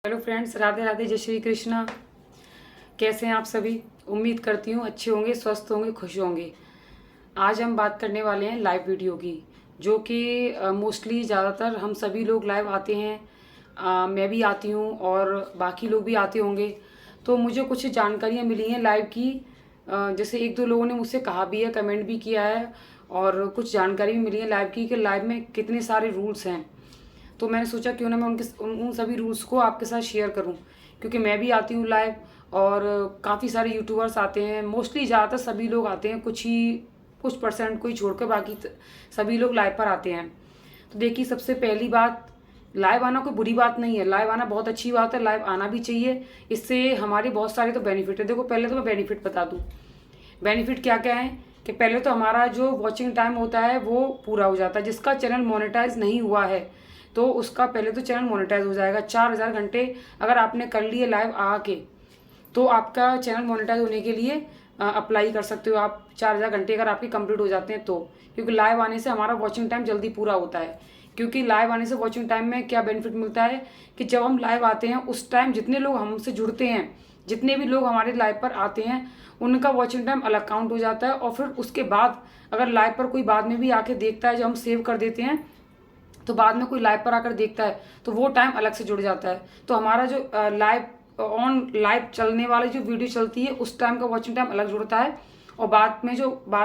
Hello friends, Radhe Radhe, जय श्री कृष्णा। कैसे हैं आप सभी? उम्मीद करती हूँ अच्छे होंगे, स्वस्थ होंगे, खुश होंगे। आज हम बात करने वाले हैं लाइव वीडियो की, जो कि मोस्टली ज़्यादातर हम सभी लोग लाइव आते हैं। मैं भी आती हूँ और बाकी लोग भी आते होंगे। तो मुझे कुछ जानकारियाँ मिली हैं लाइव की। जैसे एक दो लोगों ने मुझसे कहा भी है, कमेंट भी किया है, और कुछ जानकारी भी मिली है लाइव की कि लाइव में कितने सारे रूल्स हैं। तो मैंने सोचा क्यों ना मैं उन सभी रूल्स को आपके साथ शेयर करूं, क्योंकि मैं भी आती हूँ लाइव और काफ़ी सारे यूट्यूबर्स आते हैं। मोस्टली ज़्यादातर सभी लोग आते हैं, कुछ परसेंट को ही छोड़कर बाकी सभी लोग लाइव पर आते हैं। तो देखिए, सबसे पहली बात, लाइव आना कोई बुरी बात नहीं है, लाइव आना बहुत अच्छी बात है, लाइव आना भी चाहिए। इससे हमारे बहुत सारे तो बेनिफिट है। देखो, पहले तो मैं बेनिफिट बता दूँ। बेनिफिट क्या क्या है कि पहले तो हमारा जो वॉचिंग टाइम होता है वो पूरा हो जाता है। जिसका चैनल मोनेटाइज नहीं हुआ है तो उसका पहले तो चैनल मोनेटाइज हो जाएगा। 4000 घंटे अगर आपने कर लिए लाइव आके, तो आपका चैनल मोनेटाइज होने के लिए अप्लाई कर सकते हो आप। 4000 घंटे अगर आपके कंप्लीट हो जाते हैं तो, क्योंकि लाइव आने से हमारा वॉचिंग टाइम जल्दी पूरा होता है। क्योंकि लाइव आने से वॉचिंग टाइम में क्या बेनिफिट मिलता है कि जब हम लाइव आते हैं उस टाइम जितने लोग हमसे जुड़ते हैं, जितने भी लोग हमारे लाइव पर आते हैं, उनका वॉचिंग टाइम अलग काउंट हो जाता है। और फिर उसके बाद अगर लाइव पर कोई बाद में भी आके देखता है, जो हम सेव कर देते हैं, तो बाद में कोई लाइव पर आकर देखता है तो वो टाइम अलग से जुड़ जाता है। तो हमारा जो लाइव चलने वाली जो वीडियो चलती है उस टाइम का वॉचिंग टाइम अलग जुड़ता है, और बाद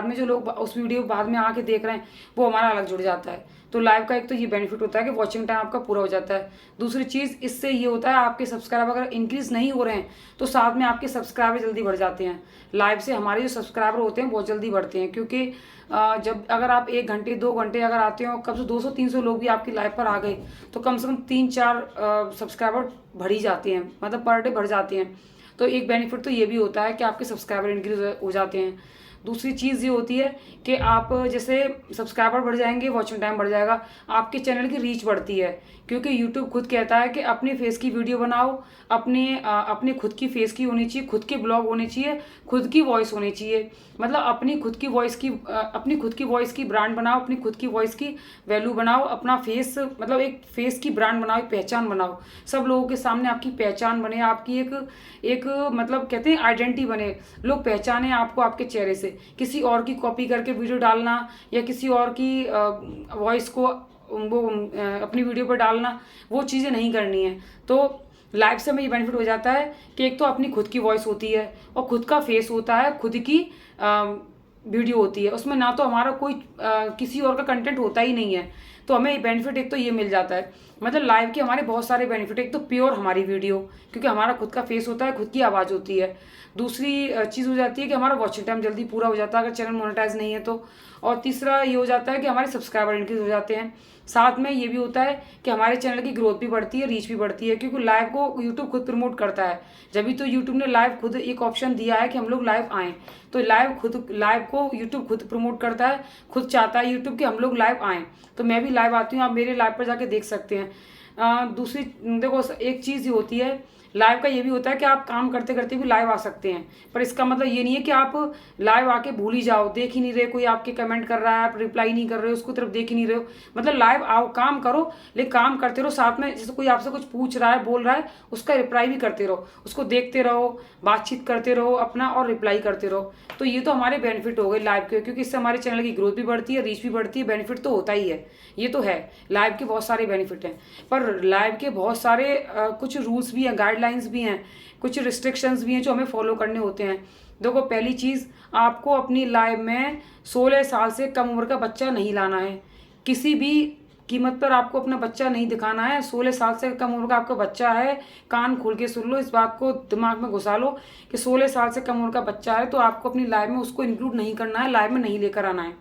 में जो लोग उस वीडियो बाद में आके देख रहे हैं वो हमारा अलग जुड़ जाता है। तो लाइव का एक तो ये बेनिफिट होता है कि वॉचिंग टाइम आपका पूरा हो जाता है। दूसरी चीज़ इससे ये होता है, आपके सब्सक्राइबर अगर इंक्रीज नहीं हो रहे हैं तो साथ में आपके सब्सक्राइबर जल्दी बढ़ जाते हैं। लाइव से हमारे जो सब्सक्राइबर होते हैं बहुत जल्दी बढ़ते हैं, क्योंकि जब अगर आप 1 घंटे 2 घंटे अगर आते हो, कब से 200-300 लोग भी आपकी लाइव पर आ गए तो कम से कम 3-4 सब्सक्राइबर बढ़ ही जाते हैं, मतलब पर डे बढ़ जाते हैं। तो एक बेनिफिट तो ये भी होता है कि आपके सब्सक्राइबर इंक्रीज हो जाते हैं। दूसरी चीज़ ये होती है कि आप जैसे सब्सक्राइबर बढ़ जाएंगे, वॉचिंग टाइम बढ़ जाएगा, आपके चैनल की रीच बढ़ती है। क्योंकि यूट्यूब खुद कहता है कि अपने फेस की वीडियो बनाओ, अपने खुद की फेस की होनी चाहिए, खुद के ब्लॉग होने चाहिए, खुद की वॉइस होनी चाहिए। मतलब अपनी खुद की वॉइस की ब्रांड बनाओ, अपनी खुद की वॉइस की वैल्यू बनाओ, अपना फेस, मतलब एक फेस की ब्रांड बनाओ, एक पहचान बनाओ। सब लोगों के सामने आपकी पहचान बने, आपकी एक मतलब कहते हैं आइडेंटिटी बने, लोग पहचाने आपको आपके चेहरे से। किसी और की कॉपी करके वीडियो डालना या किसी और की वॉइस को अपनी वीडियो पर डालना, वो चीज़ें नहीं करनी है। तो लाइव से हमें ये बेनिफिट हो जाता है कि एक तो अपनी खुद की वॉइस होती है और खुद का फेस होता है, खुद की वीडियो होती है, उसमें ना तो हमारा कोई किसी और का कंटेंट होता ही नहीं है। तो हमें बेनिफिट एक तो ये मिल जाता है। मतलब लाइव के हमारे बहुत सारे बेनिफिट, एक तो प्योर हमारी वीडियो, क्योंकि हमारा खुद का फेस होता है, खुद की आवाज़ होती है। दूसरी चीज़ हो जाती है कि हमारा वॉचिंग टाइम जल्दी पूरा हो जाता है अगर चैनल मोनेटाइज नहीं है तो। और तीसरा ये हो जाता है कि हमारे सब्सक्राइबर इंक्रीज हो जाते हैं। साथ में ये भी होता है कि हमारे चैनल की ग्रोथ भी बढ़ती है, रीच भी बढ़ती है, क्योंकि लाइव को यूट्यूब खुद प्रमोट करता है। जब भी तो यूट्यूब ने लाइव खुद एक ऑप्शन दिया है कि हम लोग लाइव आएँ, तो लाइव को यूट्यूब खुद प्रमोट करता है, खुद चाहता है यूट्यूब कि हम लोग लाइव आएँ। तो मैं भी लाइव आती हूँ, आप मेरे लाइव पर जाके देख सकते हैं। दूसरी देखो, एक चीज़ ये होती है लाइव का, ये भी होता है कि आप काम करते करते भी लाइव आ सकते हैं। पर इसका मतलब ये नहीं है कि आप लाइव आके भूल ही जाओ, देख ही नहीं रहे, कोई आपके कमेंट कर रहा है आप रिप्लाई नहीं कर रहे हो, उसको तरफ देख ही नहीं रहे हो। मतलब लाइव आओ, काम करो, लेकिन काम करते रहो साथ में। जैसे कोई आपसे कुछ पूछ रहा है, बोल रहा है, उसका रिप्लाई भी करते रहो, उसको देखते रहो, बातचीत करते रहो अपना, और रिप्लाई करते रहो। तो ये तो हमारे बेनिफिट हो गए लाइव के, क्योंकि इससे हमारे चैनल की ग्रोथ भी बढ़ती है, रीच भी बढ़ती है। बेनिफिट तो होता ही है, ये तो है, लाइव के बहुत सारे बेनिफिट हैं। पर लाइव के बहुत सारे कुछ रूल्स भी हैं, गाइडलाइंस भी हैं, कुछ रिस्ट्रिक्शंस भी हैं जो हमें फॉलो करने होते हैं। देखो, पहली चीज़, आपको अपनी लाइव में 16 साल से कम उम्र का बच्चा नहीं लाना है। किसी भी कीमत पर आपको अपना बच्चा नहीं दिखाना है। 16 साल से कम उम्र का आपका बच्चा है, कान खोल के सुन लो, इस बात को दिमाग में घुसा लो कि 16 साल से कम उम्र का बच्चा है तो आपको अपनी लाइव में उसको इंक्लूड नहीं करना है, लाइव में नहीं लेकर आना है,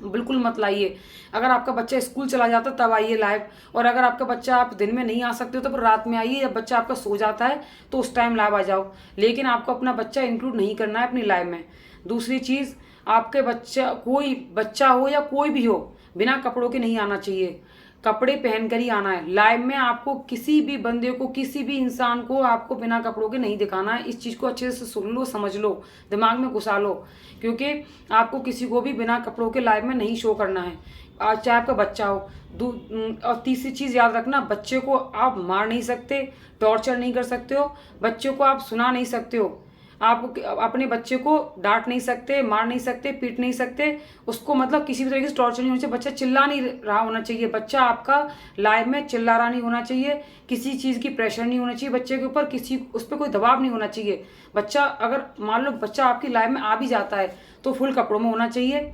बिल्कुल मत लाइए। अगर आपका बच्चा स्कूल चला जाता तब आइए लाइव, और अगर आपका बच्चा, आप दिन में नहीं आ सकते हो तो फिर रात में आइए, जब बच्चा आपका सो जाता है तो उस टाइम लाइव आ जाओ। लेकिन आपको अपना बच्चा इंक्लूड नहीं करना है अपनी लाइव में। दूसरी चीज़, आपके बच्चा, कोई बच्चा हो या कोई भी हो, बिना कपड़ों के नहीं आना चाहिए, कपड़े पहनकर ही आना है। लाइव में आपको किसी भी बंदे को, किसी भी इंसान को आपको बिना कपड़ों के नहीं दिखाना है। इस चीज़ को अच्छे से सुन लो, समझ लो, दिमाग में घुसा लो, क्योंकि आपको किसी को भी बिना कपड़ों के लाइव में नहीं शो करना है। चाहे आपका बच्चा हो। और तीसरी चीज़ याद रखना, बच्चे को आप मार नहीं सकते, टॉर्चर नहीं कर सकते हो, बच्चों को आप सुना नहीं सकते हो, आप अपने बच्चे को डांट नहीं सकते, मार नहीं सकते, पीट नहीं सकते, उसको मतलब किसी भी तरीके से टॉर्चर नहीं होना चाहिए। बच्चा चिल्ला नहीं रहा होना चाहिए, बच्चा आपका लाइफ में चिल्ला रहा नहीं होना चाहिए, किसी चीज़ की प्रेशर नहीं होना चाहिए बच्चे के ऊपर, उस पर कोई दबाव नहीं होना चाहिए। बच्चा अगर मान लो बच्चा आपकी लाइफ में आ भी जाता है तो फुल कपड़ों में होना चाहिए।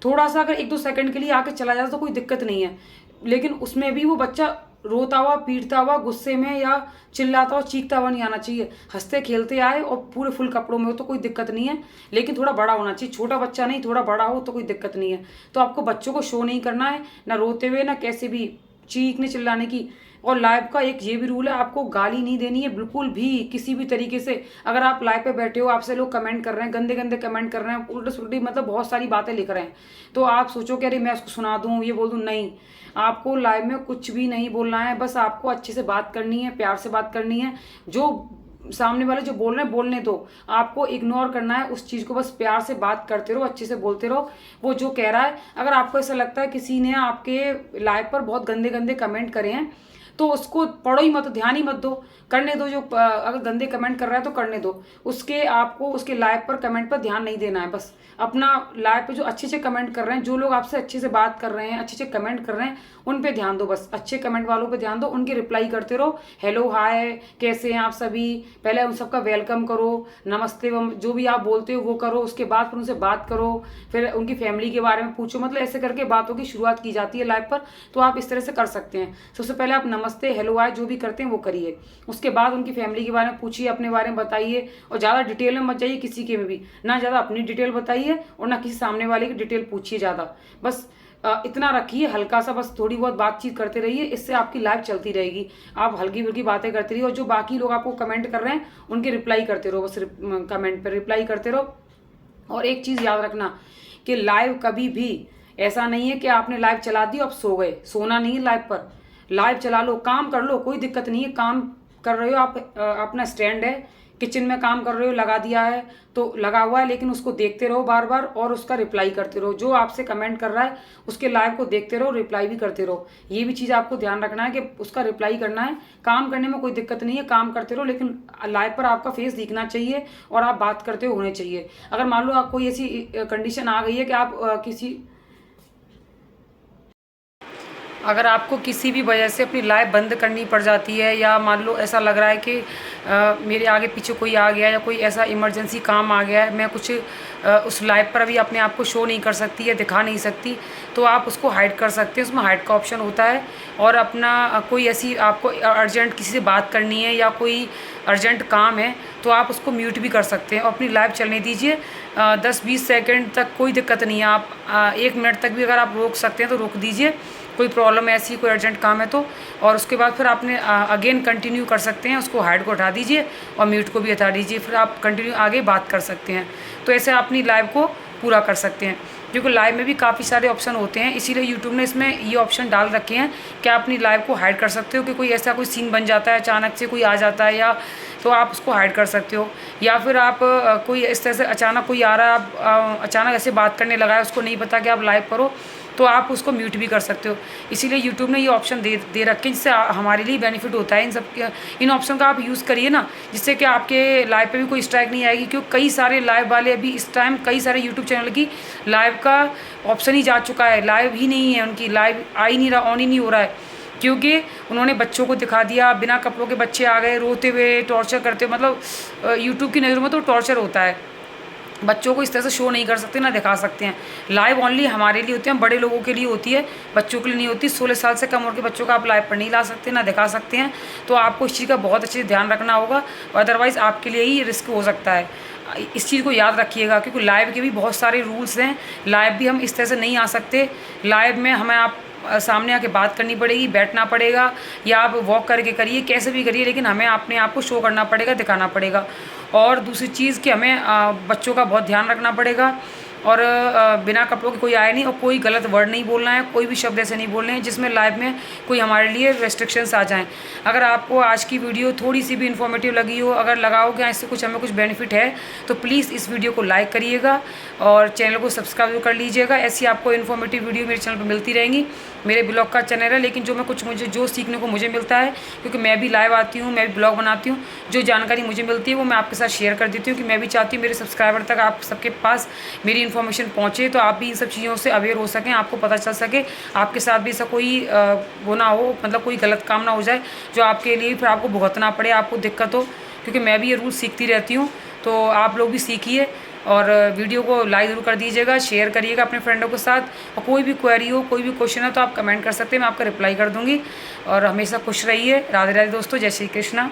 थोड़ा सा अगर 1-2 सेकंड के लिए आके चला जाता तो कोई दिक्कत नहीं है, लेकिन उसमें भी वो बच्चा रोता हुआ, पीटता हुआ, गुस्से में या चिल्लाता हुआ, चीखता हुआ नहीं आना चाहिए। हंसते खेलते आए और पूरे फुल कपड़ों में हो तो कोई दिक्कत नहीं है, लेकिन थोड़ा बड़ा होना चाहिए। छोटा बच्चा नहीं, थोड़ा बड़ा हो तो कोई दिक्कत नहीं है। तो आपको बच्चों को शो नहीं करना है, ना रोते हुए, ना कैसे भी चीखने चिल्लाने की। और लाइव का एक ये भी रूल है, आपको गाली नहीं देनी है बिल्कुल भी, किसी भी तरीके से। अगर आप लाइव पे बैठे हो, आपसे लोग कमेंट कर रहे हैं, गंदे गंदे कमेंट कर रहे हैं, उल्टी सुल्टी मतलब बहुत सारी बातें लिख रहे हैं, तो आप सोचो कि अरे मैं उसको सुना दूँ, ये बोल दूँ, नहीं। आपको लाइव में कुछ भी नहीं बोलना है, बस आपको अच्छे से बात करनी है, प्यार से बात करनी है। जो सामने वाले जो बोल रहे हैं बोलने दो, आपको इग्नोर करना है उस चीज़ को, बस प्यार से बात करते रहो, अच्छे से बोलते रहो। वो जो कह रहा है, अगर आपको ऐसा लगता है किसी ने आपके लाइव पर बहुत गंदे गंदे कमेंट करे हैं तो उसको पढ़ो ही मत, ध्यान ही मत दो, करने दो। जो अगर गंदे कमेंट कर रहा है तो करने दो, उसके आपको उसके लाइव पर कमेंट पर ध्यान नहीं देना है। बस अपना लाइव पे जो अच्छे अच्छे कमेंट कर रहे हैं, जो लोग आपसे अच्छे से बात कर रहे हैं, अच्छे अच्छे कमेंट कर रहे हैं, उन पे ध्यान दो। बस अच्छे कमेंट वालों पे ध्यान दो, उनके रिप्लाई करते रहो, हेलो हाय कैसे हैं आप सभी, पहले उन सबका वेलकम करो, नमस्ते जो भी आप बोलते हो वो करो, उसके बाद फिर उनसे बात करो, फिर उनकी फैमिली के बारे में पूछो। मतलब ऐसे करके बातों की शुरुआत की जाती है लाइव पर, तो आप इस तरह से कर सकते हैं। सबसे पहले आप नमस्ते, हेलो हाय जो भी करते हैं वो करिए, उसके बाद उनकी फैमिली के बारे में पूछिए, अपने बारे में बताइए, और ज़्यादा डिटेल में मत जाइए किसी के में भी, ना ज़्यादा अपनी डिटेल बताइए और ना किसी सामने वाले की डिटेल पूछिए ज़्यादा। बस इतना रखिए, हल्का सा, बस थोड़ी बहुत बातचीत करते रहिए, इससे आपकी लाइफ चलती रहेगी। आप हल्की फुल्की बातें करते रहिए, और जो बाकी लोग आपको कमेंट कर रहे हैं उनके रिप्लाई करते रहो, बस कमेंट पर रिप्लाई करते रहो। और एक चीज़ याद रखना कि लाइव कभी भी ऐसा नहीं है कि आपने लाइव चला दी अब सो गए, सोना नहीं है लाइव पर। लाइव चला लो, काम कर लो, कोई दिक्कत नहीं है। काम कर रहे हो आप, अपना स्टैंड है, किचन में काम कर रहे हो, लगा दिया है तो लगा हुआ है, लेकिन उसको देखते रहो बार बार और उसका रिप्लाई करते रहो। जो आपसे कमेंट कर रहा है उसके लाइव को देखते रहो, रिप्लाई भी करते रहो। ये भी चीज़ आपको ध्यान रखना है कि उसका रिप्लाई करना है। काम करने में कोई दिक्कत नहीं है, काम करते रहो, लेकिन लाइव पर आपका फेस दिखना चाहिए और आप बात करते होने चाहिए। अगर मान लो आप कोई ऐसी कंडीशन आ गई है कि आप अगर आपको किसी भी वजह से अपनी लाइफ बंद करनी पड़ जाती है, या मान लो ऐसा लग रहा है कि मेरे आगे पीछे कोई आ गया या कोई ऐसा इमरजेंसी काम आ गया है, मैं कुछ उस लाइव पर अभी अपने आप को शो नहीं कर सकती या दिखा नहीं सकती, तो आप उसको हाइड कर सकते हैं। उसमें हाइड का ऑप्शन होता है। और अपना कोई ऐसी आपको अर्जेंट किसी से बात करनी है या कोई अर्जेंट काम है तो आप उसको म्यूट भी कर सकते हैं और अपनी लाइव चलने दीजिए। 10-20 सेकंड तक कोई दिक्कत नहीं है, आप 1 मिनट तक भी अगर आप रोक सकते हैं तो रोक दीजिए, कोई प्रॉब्लम है ऐसी, कोई अर्जेंट काम है तो। और उसके बाद फिर आपने अगेन कंटिन्यू कर सकते हैं, उसको हाइड को हटा दीजिए और म्यूट को भी हटा दीजिए, फिर आप कंटिन्यू आगे बात कर सकते हैं। तो ऐसे आप अपनी लाइव को पूरा कर सकते हैं, क्योंकि लाइव में भी काफ़ी सारे ऑप्शन होते हैं, इसीलिए यूट्यूब ने इसमें ये ऑप्शन डाल रखे हैं कि आप अपनी लाइव को हाइड कर सकते हो कि कोई ऐसा कोई सीन बन जाता है, अचानक से कोई आ जाता है या तो आप उसको हाइड कर सकते हो। या फिर आप कोई इस तरह से अचानक कोई आ रहा है, आप अचानक ऐसे बात करने लगा है, उसको नहीं पता कि आप लाइव पर हो, तो आप उसको म्यूट भी कर सकते हो। इसीलिए यूट्यूब ने ये ऑप्शन दे रखे हैं, जिससे हमारे लिए बेनिफिट होता है। इन ऑप्शन का आप यूज़ करिए ना, जिससे कि आपके लाइव पे भी कोई स्ट्राइक नहीं आएगी, क्योंकि कई सारे लाइव वाले अभी इस टाइम कई सारे यूट्यूब चैनल की लाइव का ऑप्शन ही जा चुका है, लाइव ही नहीं है उनकी, लाइव आ ही नहीं रहा, ऑन ही नहीं हो रहा है, क्योंकि उन्होंने बच्चों को दिखा दिया, बिना कपड़ों के बच्चे आ गए रोते हुए, टॉर्चर करते हुए। मतलब यूट्यूब की नज़रों में तो टॉर्चर होता है, बच्चों को इस तरह से शो नहीं कर सकते ना दिखा सकते हैं। लाइव ओनली हमारे लिए होती है, बड़े लोगों के लिए होती है, बच्चों के लिए नहीं होती। 16 साल से कम उम्र के बच्चों का आप लाइव पर नहीं ला सकते ना दिखा सकते हैं, तो आपको इस चीज़ का बहुत अच्छे से ध्यान रखना होगा, अदरवाइज़ आपके लिए ही रिस्क हो सकता है। इस चीज़ को याद रखिएगा, क्योंकि लाइव के भी बहुत सारे रूल्स हैं, लाइव भी हम इस तरह से नहीं आ सकते। लाइव में हमें आप सामने आके बात करनी पड़ेगी, बैठना पड़ेगा, या आप वॉक करके करिए, कैसे भी करिए, लेकिन हमें अपने आप को शो करना पड़ेगा, दिखाना पड़ेगा। और दूसरी चीज़ कि हमें बच्चों का बहुत ध्यान रखना पड़ेगा, और बिना कपड़ों के कोई आए नहीं, और कोई गलत वर्ड नहीं बोलना है, कोई भी शब्द ऐसे नहीं बोलने हैं जिसमें लाइव में कोई हमारे लिए रेस्ट्रिक्शंस आ जाएं। अगर आपको आज की वीडियो थोड़ी सी भी इन्फॉर्मेटिव लगी हो, अगर लगा हो कि इससे कुछ हमें कुछ बेनिफिट है, तो प्लीज़ इस वीडियो को लाइक करिएगा और चैनल को सब्सक्राइब कर लीजिएगा। ऐसी आपको इन्फॉर्मेटिव वीडियो मेरे चैनल पर मिलती रहेंगी। मेरे ब्लॉग का चैनल है, लेकिन जो मैं कुछ मुझे जो सीखने को मुझे मिलता है, क्योंकि मैं भी लाइव आती हूँ, मैं भी ब्लॉग बनाती हूँ, जो जानकारी मुझे मिलती है वो मैं आपके साथ शेयर कर देती हूँ, कि मैं भी चाहती हूँ मेरे सब्सक्राइबर तक, आप सबके पास मेरी इन्फॉर्मेशन पहुँचे, तो आप भी इन सब चीज़ों से अवेयर हो सकें, आपको पता चल सके, आपके साथ भी ऐसा कोई वो ना हो, मतलब कोई गलत काम ना हो जाए जो आपके लिए फिर आपको भुगतना पड़े, आपको दिक्कत हो। क्योंकि मैं भी ये रूल सीखती रहती हूँ, तो आप लोग भी सीखिए और वीडियो को लाइक ज़रूर कर दीजिएगा, शेयर करिएगा अपने फ्रेंडों के साथ। और कोई भी क्वेरी हो, कोई भी क्वेश्चन हो तो आप कमेंट कर सकते हैं, मैं आपका रिप्लाई कर दूँगी। और हमेशा खुश रहिए। राधे राधे दोस्तों, जय श्री कृष्णा।